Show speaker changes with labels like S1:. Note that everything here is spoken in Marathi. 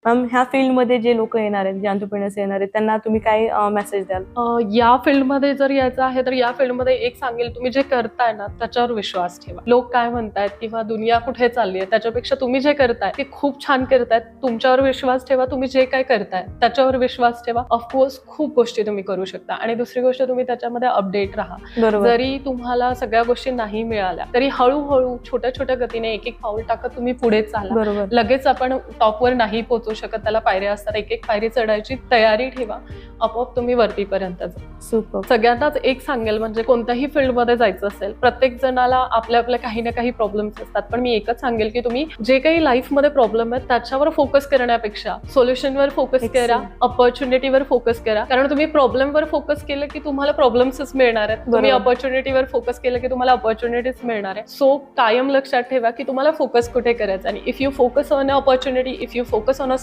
S1: मॅम, ह्या फील्डमध्ये जे लोक येणार आहेत, जे एंटरप्रेन्योर्स येणार आहेत, त्यांना तुम्ही काय मेसेज द्याल?
S2: या फील्डमध्ये जर यायचं आहे तर या फील्डमध्ये एक सांगेल, तुम्ही जे करताय ना त्याच्यावर विश्वास ठेवा. लोक काय म्हणतायत किंवा दुनिया कुठे चालली आहे त्याच्यापेक्षा तुम्ही जे करताय ते खूप छान करतायत. तुमच्यावर विश्वास ठेवा. तुम्ही जे काय करताय त्याच्यावर विश्वास ठेवा. ऑफकोर्स खूप गोष्टी तुम्ही करू शकता. आणि दुसरी गोष्ट, तुम्ही त्याच्यामध्ये अपडेट राहा.
S1: बरोबर.
S2: जरी तुम्हाला सगळ्या गोष्टी नाही मिळाल्या तरी हळूहळू छोट्या छोट्या गतीने एक एक पाऊल टाकत तुम्ही पुढे चाला.
S1: बरोबर.
S2: लगेच आपण टॉपवर नाही पोहोचू शकत, त्याला पायऱ्या असतात. एक एक पायरी चढायची तयारी ठेवा, आपोआप तुम्ही वरतीपर्यंत जा.
S1: सुपर.
S2: सगळ्यांनाच एक सांगेल, म्हणजे कोणत्याही फील्डमध्ये जायचं असेल, प्रत्येक जणाला आपल्या आपल्या काही ना काही प्रॉब्लेम्स असतात. पण मी एकच सांगेल की तुम्ही जे काही लाईफमध्ये प्रॉब्लेम आहेत त्याच्यावर फोकस करण्यापेक्षा सोल्युशनवर फोकस करा, ऑपॉर्च्युनिटीवर फोकस करा. कारण तुम्ही प्रॉब्लेमवर फोकस केलं की तुम्हाला प्रॉब्लेम्सच मिळणार आहेत. तुम्ही ऑपॉर्च्युनिटीवर फोकस केलं की तुम्हाला ऑपॉर्च्युनिटीज मिळणार आहे. सो कायम लक्षात ठेवा की तुम्हाला फोकस कुठे करायचा. आणि if you focus on a opportunity, if you focus on a